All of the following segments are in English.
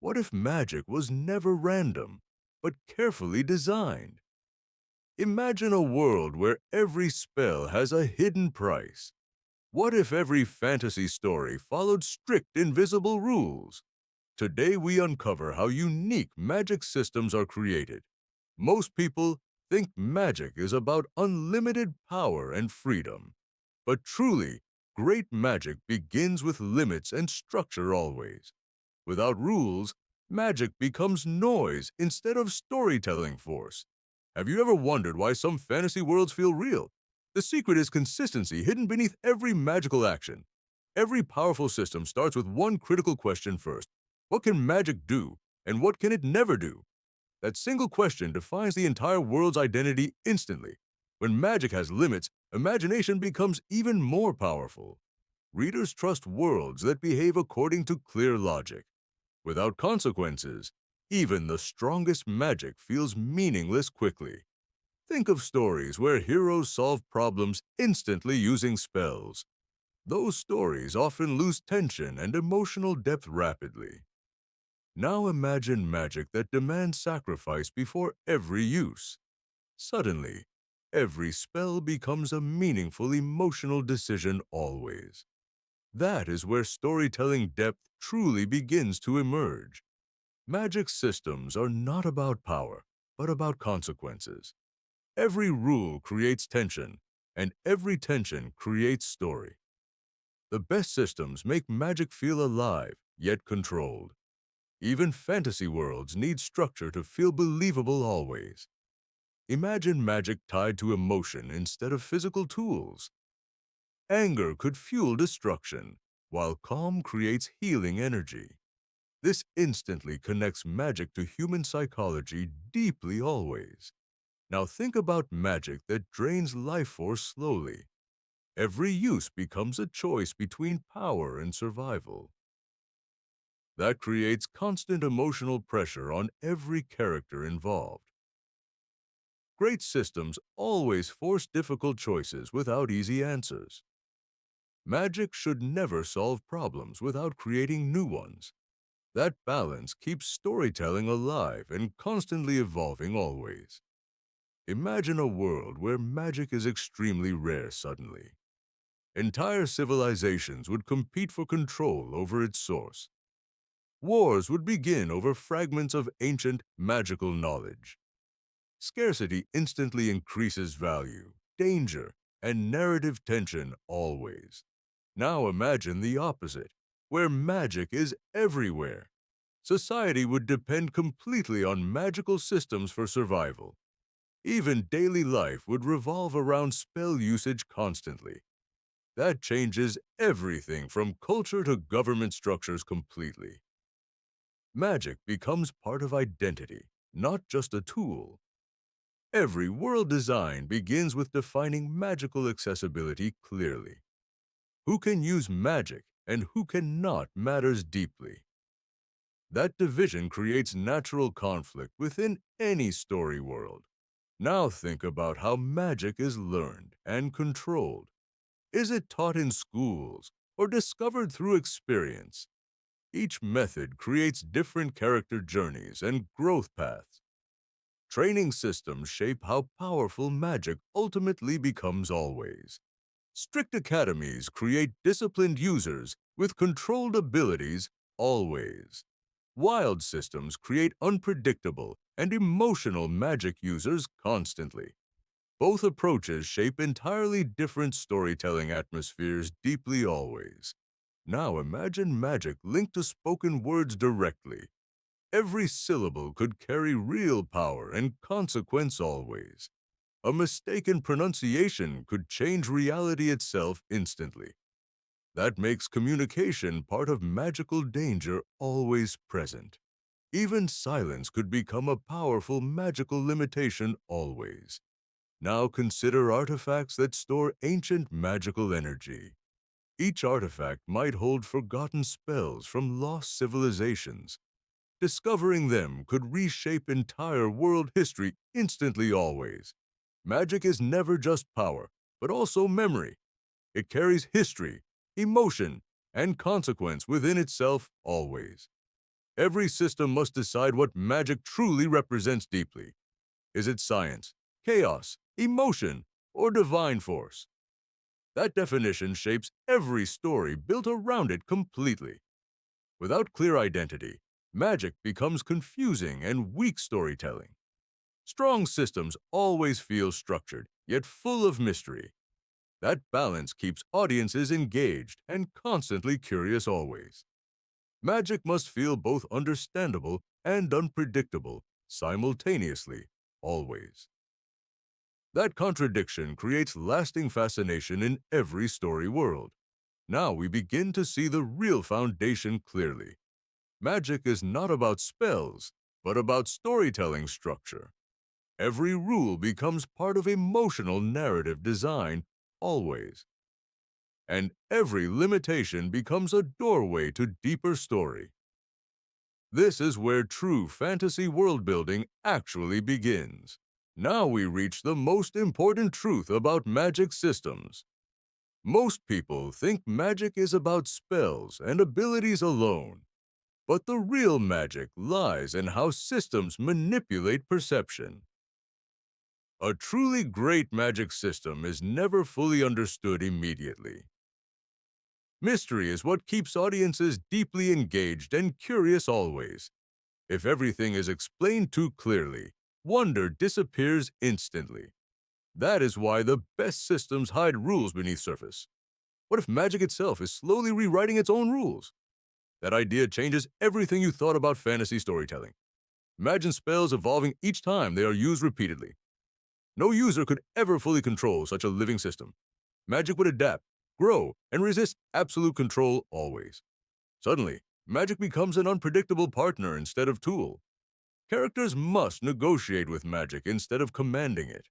What if magic was never random, but carefully designed? Imagine a world where every spell has a hidden price. What if every fantasy story followed strict invisible rules? Today we uncover how unique magic systems are created. Most people think magic is about unlimited power and freedom. But truly, great magic begins with limits and structure always. Without rules, magic becomes noise instead of storytelling force. Have you ever wondered why some fantasy worlds feel real? The secret is consistency hidden beneath every magical action. Every powerful system starts with one critical question first. What can magic do, and what can it never do? That single question defines the entire world's identity instantly. When magic has limits, imagination becomes even more powerful. Readers trust worlds that behave according to clear logic. Without consequences, even the strongest magic feels meaningless quickly. Think of stories where heroes solve problems instantly using spells. Those stories often lose tension and emotional depth rapidly. Now imagine magic that demands sacrifice before every use. Suddenly, every spell becomes a meaningful emotional decision always. That is where storytelling depth truly begins to emerge. Magic systems are not about power, but about consequences. Every rule creates tension, and every tension creates story. The best systems make magic feel alive, yet controlled. Even fantasy worlds need structure to feel believable always. Imagine magic tied to emotion instead of physical tools. Anger could fuel destruction, while calm creates healing energy. This instantly connects magic to human psychology deeply always. Now think about magic that drains life force slowly. Every use becomes a choice between power and survival. That creates constant emotional pressure on every character involved. Great systems always force difficult choices without easy answers. Magic should never solve problems without creating new ones. That balance keeps storytelling alive and constantly evolving always. Imagine a world where magic is extremely rare suddenly. Entire civilizations would compete for control over its source. Wars would begin over fragments of ancient magical knowledge. Scarcity instantly increases value, danger, and narrative tension always. Now imagine the opposite, where magic is everywhere. Society would depend completely on magical systems for survival. Even daily life would revolve around spell usage constantly. That changes everything from culture to government structures completely. Magic becomes part of identity, not just a tool. Every world design begins with defining magical accessibility clearly. Who can use magic and who cannot matters deeply. That division creates natural conflict within any story world. Now think about how magic is learned and controlled. Is it taught in schools or discovered through experience? Each method creates different character journeys and growth paths. Training systems shape how powerful magic ultimately becomes always. Strict academies create disciplined users with controlled abilities always. Wild systems create unpredictable and emotional magic users constantly. Both approaches shape entirely different storytelling atmospheres deeply always. Now imagine magic linked to spoken words directly. Every syllable could carry real power and consequence always. A mistaken pronunciation could change reality itself instantly. That makes communication part of magical danger always present. Even silence could become a powerful magical limitation always. Now consider artifacts that store ancient magical energy. Each artifact might hold forgotten spells from lost civilizations. Discovering them could reshape entire world history instantly always. Magic is never just power, but also memory. It carries history, emotion, and consequence within itself always. Every system must decide what magic truly represents deeply. Is it science, chaos, emotion, or divine force? That definition shapes every story built around it completely. Without clear identity, magic becomes confusing and weak storytelling. Strong systems always feel structured, yet full of mystery. That balance keeps audiences engaged and constantly curious always. Magic must feel both understandable and unpredictable simultaneously, always. That contradiction creates lasting fascination in every story world. Now we begin to see the real foundation clearly. Magic is not about spells, but about storytelling structure. Every rule becomes part of emotional narrative design, always. And every limitation becomes a doorway to deeper story. This is where true fantasy world building actually begins. Now we reach the most important truth about magic systems. Most people think magic is about spells and abilities alone, but the real magic lies in how systems manipulate perception. A truly great magic system is never fully understood immediately. Mystery is what keeps audiences deeply engaged and curious always. If everything is explained too clearly, wonder disappears instantly. That is why the best systems hide rules beneath surface. What if magic itself is slowly rewriting its own rules? That idea changes everything you thought about fantasy storytelling. Imagine spells evolving each time they are used repeatedly. No user could ever fully control such a living system. Magic would adapt, grow, and resist absolute control always. Suddenly, magic becomes an unpredictable partner instead of tool. Characters must negotiate with magic instead of commanding it.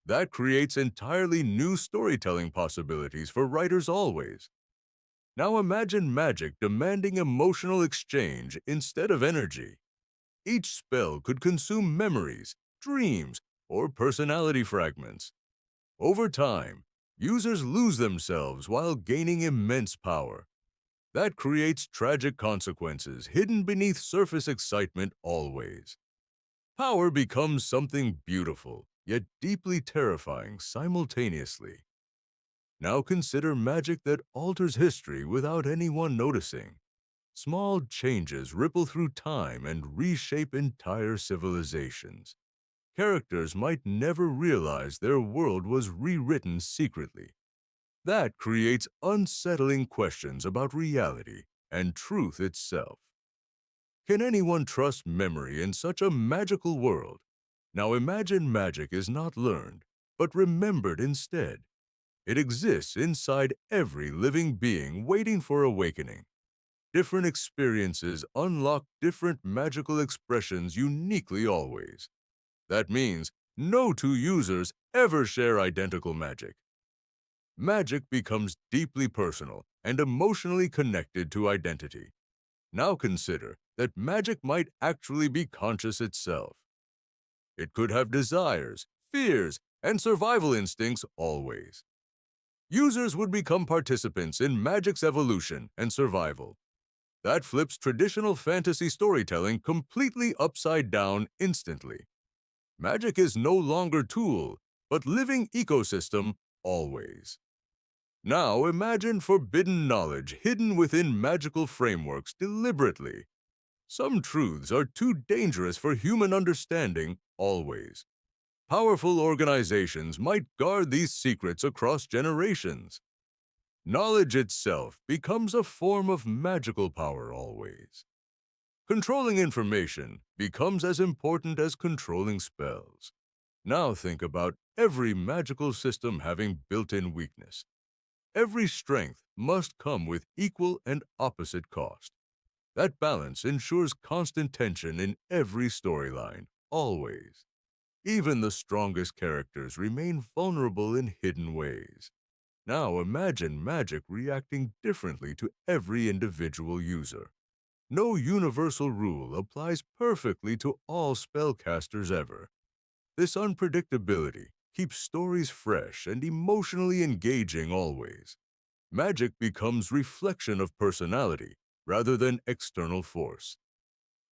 That creates entirely new storytelling possibilities for writers always. Now imagine magic demanding emotional exchange instead of energy. Each spell could consume memories, dreams, or personality fragments. Over time, users lose themselves while gaining immense power. That creates tragic consequences hidden beneath surface excitement always. Power becomes something beautiful, yet deeply terrifying simultaneously. Now consider magic that alters history without anyone noticing. Small changes ripple through time and reshape entire civilizations. Characters might never realize their world was rewritten secretly. That creates unsettling questions about reality and truth itself. Can anyone trust memory in such a magical world? Now imagine magic is not learned, but remembered instead. It exists inside every living being waiting for awakening. Different experiences unlock different magical expressions uniquely always. That means no two users ever share identical magic. Magic becomes deeply personal and emotionally connected to identity. Now consider that magic might actually be conscious itself. It could have desires, fears, and survival instincts always. Users would become participants in magic's evolution and survival. That flips traditional fantasy storytelling completely upside down instantly. Magic is no longer tool, but living ecosystem always. Now imagine forbidden knowledge hidden within magical frameworks deliberately. Some truths are too dangerous for human understanding always. Powerful organizations might guard these secrets across generations. Knowledge itself becomes a form of magical power always. Controlling information becomes as important as controlling spells. Now think about every magical system having built-in weakness. Every strength must come with equal and opposite cost. That balance ensures constant tension in every storyline, always. Even the strongest characters remain vulnerable in hidden ways. Now imagine magic reacting differently to every individual user. No universal rule applies perfectly to all spellcasters ever. This unpredictability keeps stories fresh and emotionally engaging always. Magic becomes reflection of personality rather than external force.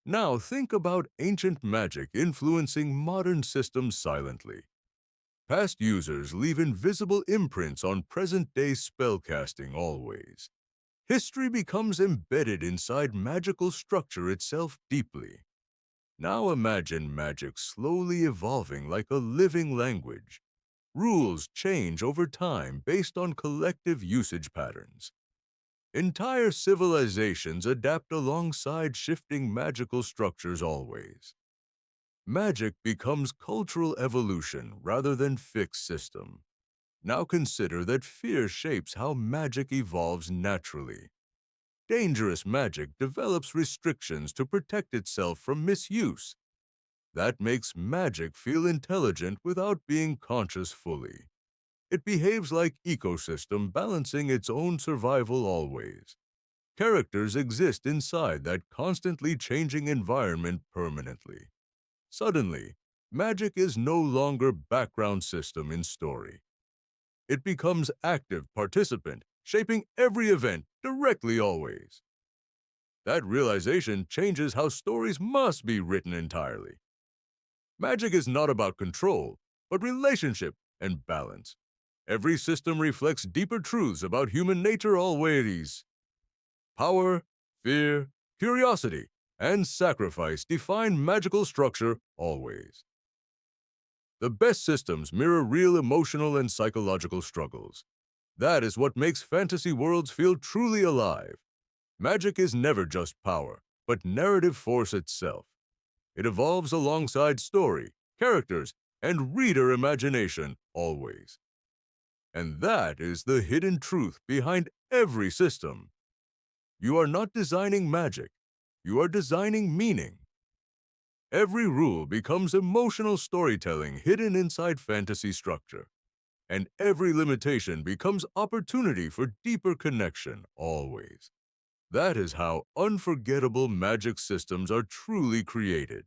Now think about ancient magic influencing modern systems silently. Past users leave invisible imprints on present-day spellcasting always. History becomes embedded inside magical structure itself deeply. Now imagine magic slowly evolving like a living language. Rules change over time based on collective usage patterns. Entire civilizations adapt alongside shifting magical structures always. Magic becomes cultural evolution rather than fixed system. Now consider that fear shapes how magic evolves naturally. Dangerous magic develops restrictions to protect itself from misuse. That makes magic feel intelligent without being conscious fully. It behaves like ecosystem balancing its own survival always. Characters exist inside that constantly changing environment permanently. Suddenly, magic is no longer background system in story. It becomes active participant, shaping every event directly always. That realization changes how stories must be written entirely. Magic is not about control, but relationship and balance. Every system reflects deeper truths about human nature always. Power, fear, curiosity, and sacrifice define magical structure always. The best systems mirror real emotional and psychological struggles. That is what makes fantasy worlds feel truly alive. Magic is never just power, but narrative force itself. It evolves alongside story, characters, and reader imagination always. And that is the hidden truth behind every system. You are not designing magic, you are designing meaning. Every rule becomes emotional storytelling hidden inside fantasy structure, and every limitation becomes opportunity for deeper connection always. That is how unforgettable magic systems are truly created.